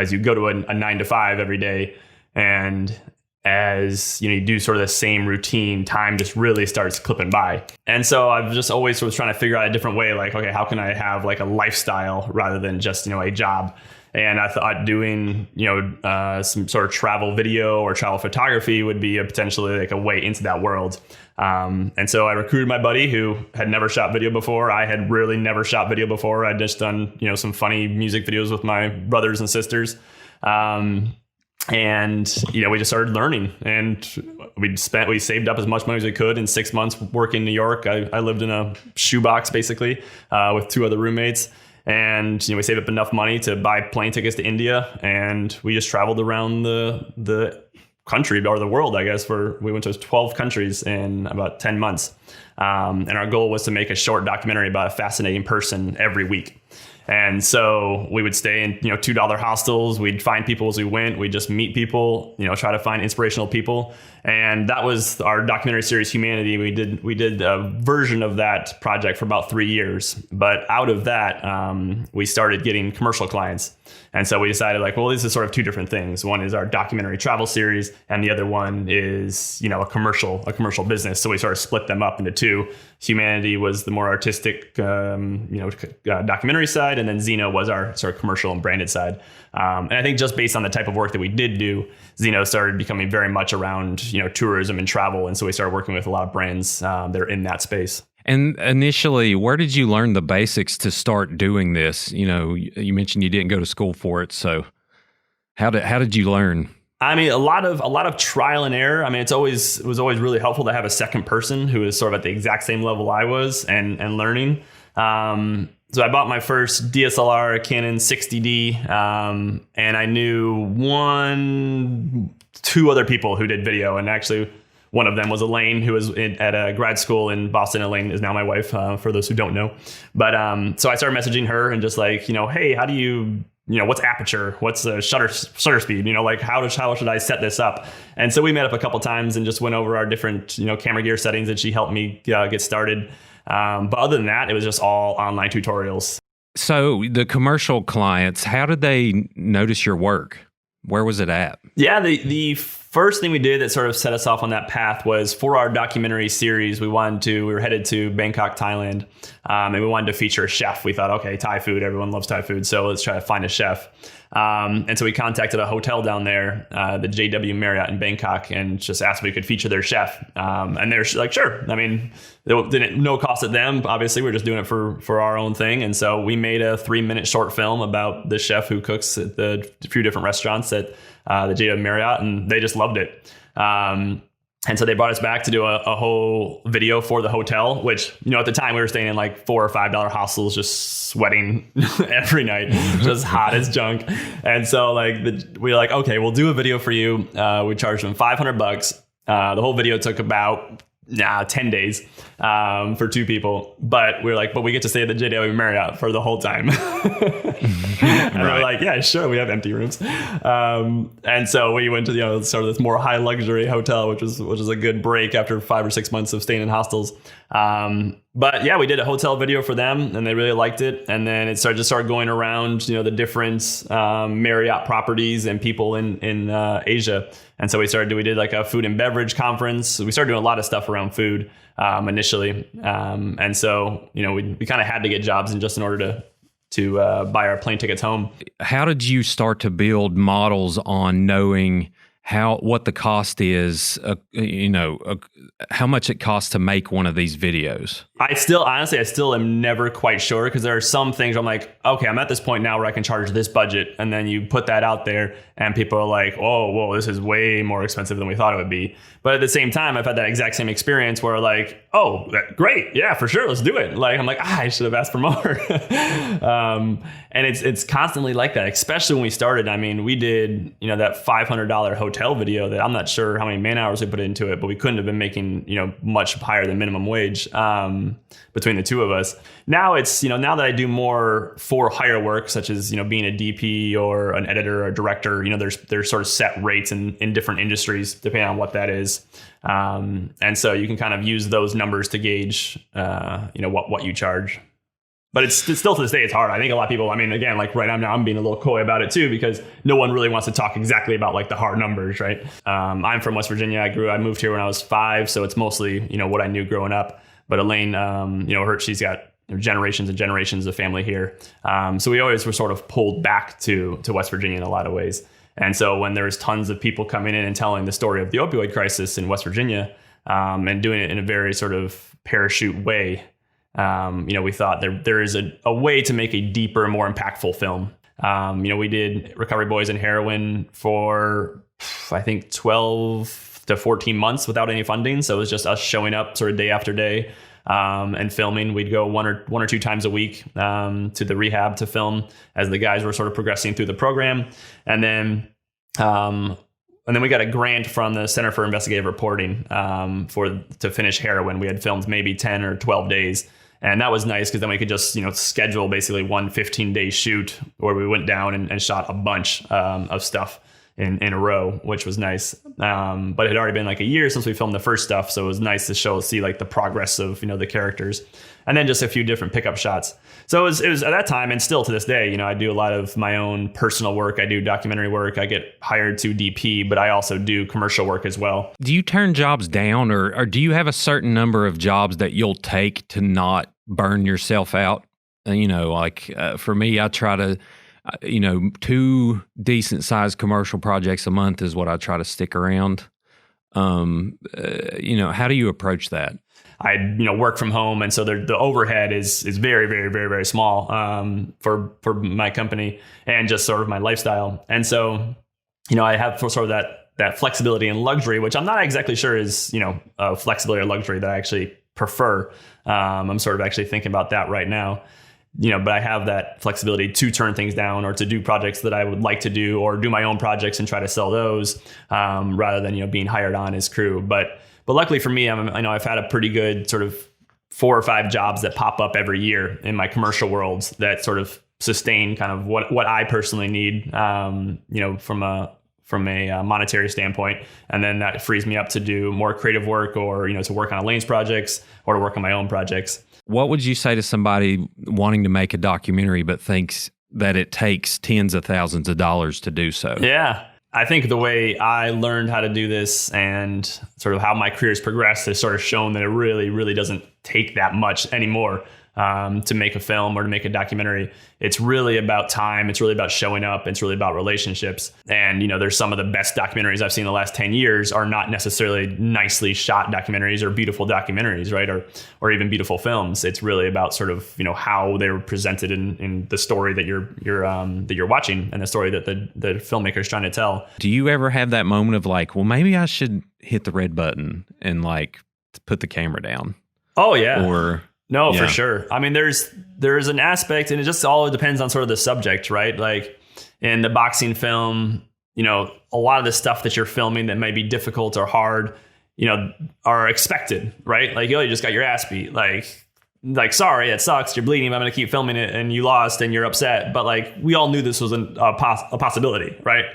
as you go to a 9 to 5 every day, and as you do sort of the same routine, time just really starts clipping by. And so I've just always sort of trying to figure out a different way, like, okay, how can I have like a lifestyle rather than just, a job? And I thought doing, some sort of travel video or travel photography would be potentially like a way into that world. And so I recruited my buddy who had never shot video before. I had really never shot video before. I'd just done, some funny music videos with my brothers and sisters. And, we just started learning, and we saved up as much money as we could in 6 months working in New York. I lived in a shoebox basically, with 2 other roommates. And, we saved up enough money to buy plane tickets to India, and we just traveled around the country, or the world, I guess, where we went to 12 countries in about 10 months. And our goal was to make a short documentary about a fascinating person every week. And so we would stay in, $2 hostels. We'd find people as we went. We'd just meet people, try to find inspirational people. And that was our documentary series, Humanity. We did a version of that project for about 3 years. But out of that, we started getting commercial clients. And so we decided, like, well, this is sort of 2 different things. One is our documentary travel series, and the other one is, a commercial business. So we sort of split them up into 2. Humanity was the more artistic, documentary side, and then Xeno was our sort of commercial and branded side. And I think just based on the type of work that we did do, Xeno started becoming very much around, tourism and travel. And so we started working with a lot of brands that are in that space. And initially, where did you learn the basics to start doing this? You mentioned you didn't go to school for it. So how did you learn? I mean, a lot of trial and error. I mean, it was always really helpful to have a second person who was sort of at the exact same level I was and learning. So I bought my first DSLR, a Canon 60D, and I knew 2 other people who did video, and actually one of them was Elaine, who was at a grad school in Boston. Elaine is now my wife, for those who don't know. But so I started messaging her and just like, hey, how do you, what's aperture? What's the shutter speed? How should I set this up? And so we met up a couple times and just went over our different, camera gear settings, and she helped me get started. But other than that, it was just all online tutorials. So the commercial clients, how did they notice your work? Where was it at? Yeah, the first thing we did that sort of set us off on that path was for our documentary series. We were headed to Bangkok, Thailand, and we wanted to feature a chef. We thought, okay, Thai food, everyone loves Thai food, so let's try to find a chef. And so we contacted a hotel down there, the JW Marriott in Bangkok, and just asked if we could feature their chef. And they're like, sure. I mean, no cost at them. Obviously, we're just doing it for our own thing. And so we made a 3-minute short film about the chef who cooks at a few different restaurants at the JW Marriott, and they just loved it. And so they brought us back to do a whole video for the hotel, which, at the time we were staying in like $4 or $5 hostels, just sweating every night, just hot as junk. And so we were like, okay, we'll do a video for you. We charged them $500. The whole video took about 10 days for 2 people. But we were like, but we get to stay at the JW Marriott for the whole time. And right. We're like, yeah, sure, we have empty rooms. And so we went to sort of this more high luxury hotel, which was a good break after 5 or 6 months of staying in hostels. But yeah, we did a hotel video for them, and they really liked it. And then it started going around, the different Marriott properties and people in Asia. And so we did like a food and beverage conference. We started doing a lot of stuff around food initially. And so, we kind of had to get jobs in order to buy our plane tickets home. How did you start to build models on knowing what the cost is, how much it costs to make one of these videos? I still am never quite sure, because there are some things where I'm like, okay, I'm at this point now where I can charge this budget. And then you put that out there and people are like, oh, whoa, this is way more expensive than we thought it would be. But at the same time, I've had that exact same experience where like, oh, great. Yeah, for sure. Let's do it. Like, I'm like, I should have asked for more. And it's constantly like that, especially when we started. I mean, we did, that $500 hotel video that I'm not sure how many man hours we put into it, but we couldn't have been making, much higher than minimum wage between the 2 of us. Now it's, now that I do more for hire work, such as, being a DP or an editor or a director, there's sort of set rates in different industries, depending on what that is. And so you can kind of use those numbers to gauge, what you charge. But it's still to this day, it's hard. I think a lot of people, I mean, again, like right now I'm being a little coy about it too, because no one really wants to talk exactly about like the hard numbers, right? I'm from West Virginia. I moved here when I was 5. So it's mostly, what I knew growing up. But Elaine, she's got generations and generations of family here. So we always were sort of pulled back to West Virginia in a lot of ways. And so when there's tons of people coming in and telling the story of the opioid crisis in West Virginia, and doing it in a very sort of parachute way, we thought there is a way to make a deeper, more impactful film. We did Recovery Boys and Heroin for, I think, 12 to 14 months without any funding. So it was just us showing up sort of day after day, and filming. We'd go one or two times a week to the rehab to film as the guys were sort of progressing through the program. And then we got a grant from the Center for Investigative Reporting to finish Heroin. We had filmed maybe 10 or 12 days. And that was nice because then we could just, schedule basically one 15-day shoot where we went down and shot a bunch of stuff in a row, which was nice. But it had already been like a year since we filmed the first stuff. So it was nice to see like the progress of, the characters, and then just a few different pickup shots. So it was at that time, and still to this day, I do a lot of my own personal work. I do documentary work. I get hired to DP, but I also do commercial work as well. Do you turn jobs down, or do you have a certain number of jobs that you'll take to not burn yourself out? For me, I try to, 2 decent sized commercial projects a month is what I try to stick around. How do you approach that? I work from home, and so the overhead is very, very, very, very small for my company and just sort of my lifestyle. And so I have sort of that flexibility and luxury, which I'm not exactly sure is a flexibility or luxury that I actually prefer. I'm sort of actually thinking about that right now. But I have that flexibility to turn things down or to do projects that I would like to do, or do my own projects and try to sell those rather than being hired on as crew. But luckily for me, I've had a pretty good sort of 4 or 5 jobs that pop up every year in my commercial worlds that sort of sustain kind of what I personally need, from a monetary standpoint. And then that frees me up to do more creative work, or, to work on Elaine's projects or to work on my own projects. What would you say to somebody wanting to make a documentary but thinks that it takes tens of thousands of dollars to do so? Yeah. I think the way I learned how to do this and sort of how my career has progressed has sort of shown that it really, really doesn't take that much anymore to make a film or to make a documentary. It's really about time. It's really about showing up. It's really about relationships. And, there's some of the best documentaries I've seen in the last 10 years are not necessarily nicely shot documentaries or beautiful documentaries, right? Or even beautiful films. It's really about sort of, how they were presented in the story that you're watching and the story that the filmmaker is trying to tell. Do you ever have that moment of like, well, maybe I should hit the red button and like put the camera down? Oh, yeah. Or... No, yeah. For sure. I mean, there's an aspect, and it just all depends on sort of the subject, right? Like in the boxing film, a lot of the stuff that you're filming that may be difficult or hard, are expected, right? Like, you just got your ass beat. Like, sorry, it sucks. You're bleeding. I'm going to keep filming it, and you lost, and you're upset. But like, we all knew this was a possibility, right?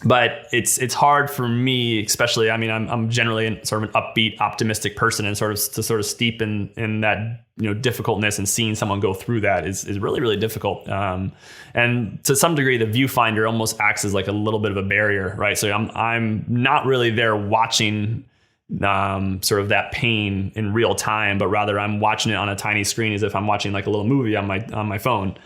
But it's hard for me, especially. I mean, I'm generally sort of an upbeat, optimistic person, and sort of steep in that difficultness, and seeing someone go through that is really, really difficult. And to some degree, the viewfinder almost acts as like a little bit of a barrier, right? So I'm not really there watching sort of that pain in real time, but rather I'm watching it on a tiny screen as if I'm watching like a little movie on my phone.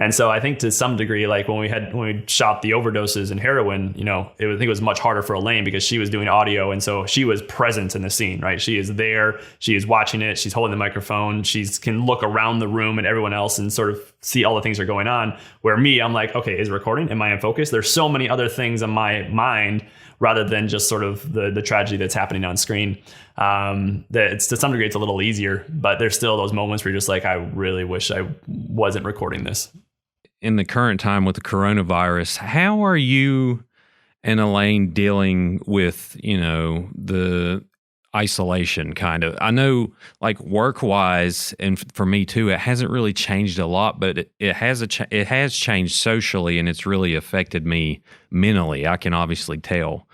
And so I think to some degree, like when we shot the overdoses and Heroin, I think it was much harder for Elaine because she was doing audio. And so she was present in the scene, right? She is there. She is watching it. She's holding the microphone. She can look around the room at everyone else and sort of see all the things that are going on. Where me, I'm like, okay, is it recording? Am I in focus? There's so many other things in my mind rather than just sort of the tragedy that's happening on screen. That it's to some degree, it's a little easier, but there's still those moments where you're just like, I really wish I wasn't recording this. In the current time with the coronavirus, how are you and Elaine dealing with, the isolation kind of? I know like work-wise, and for me too, it hasn't really changed a lot, but it has changed socially, and it's really affected me mentally. I can obviously tell.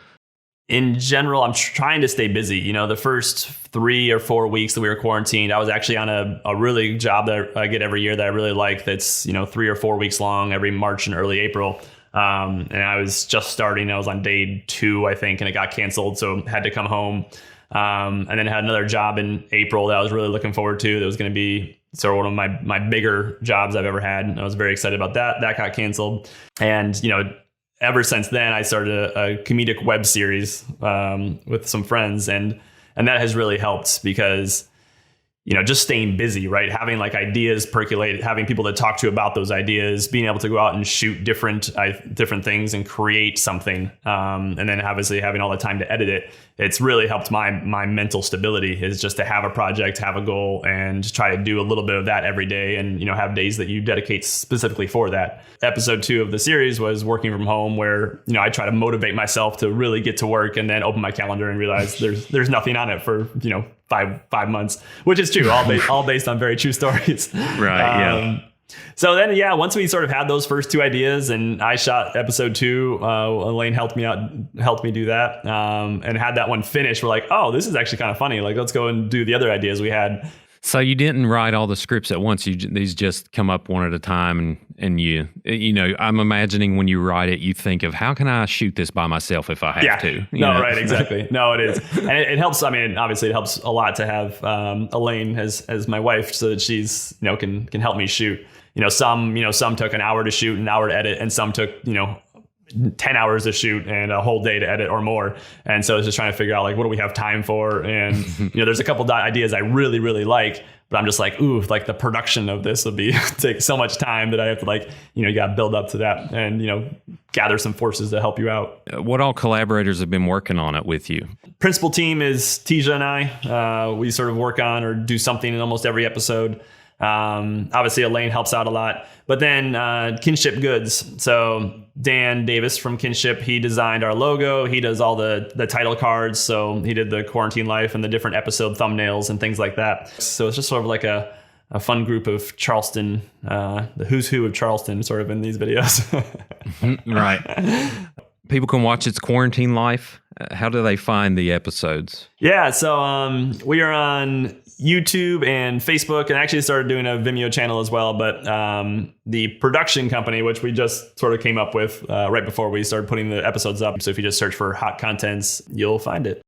In general, I'm trying to stay busy. You know, the first 3 or 4 weeks that we were quarantined, I was actually on a really job that I get every year that I really like. That's, 3 or 4 weeks long every March and early April. And I was just starting. I was on day 2, I think, and it got canceled. So had to come home. And then had another job in April that I was really looking forward to. That was going to be sort of one of my bigger jobs I've ever had. And I was very excited about that. That got canceled. And, ever since then, I started a comedic web series with some friends, and that has really helped because, just staying busy, right? Having like ideas percolate, having people to talk to about those ideas, being able to go out and shoot different things and create something, and then obviously having all the time to edit it. It's really helped my mental stability, is just to have a project, have a goal, and try to do a little bit of that every day, and have days that you dedicate specifically for that. Episode 2 of the series was working from home, where I try to motivate myself to really get to work, and then open my calendar and realize there's nothing on it for 5 months, which is true, all based on very true stories. Right. Yeah. So then, once we sort of had those first 2 ideas, and I shot episode 2, Elaine helped me do that, and had that one finished. We're like, oh, this is actually kind of funny. Like, let's go and do the other ideas we had. So you didn't write all the scripts at once. These just come up one at a time, and you I'm imagining when you write it, you think of, how can I shoot this by myself if I have to? Right, exactly. No, it is, and it helps. I mean, obviously, it helps a lot to have Elaine as my wife, so that she's can help me shoot. Some took an hour to shoot, an hour to edit, and some took 10 hours to shoot and a whole day to edit or more. And so it's just trying to figure out, like, what do we have time for? And, there's a couple ideas I really, really like, but I'm just like, ooh, like the production of this would take so much time that I have to you got to build up to that and, gather some forces to help you out. What all collaborators have been working on it with you? Principal team is Tisha and I. We sort of work on or do something in almost every episode. Obviously Elaine helps out a lot, but then Kinship Goods. So Dan Davis from Kinship, he designed our logo. He does all the title cards. So he did the Quarantine Life and the different episode thumbnails and things like that. So it's just sort of like a fun group of Charleston, the who's who of Charleston sort of in these videos. Right. People can watch It's Quarantine Life. How do they find the episodes? Yeah, so we are on YouTube and Facebook, and actually started doing a Vimeo channel as well. But the production company, which we just sort of came up with right before we started putting the episodes up. So if you just search for Hot Contents, you'll find it.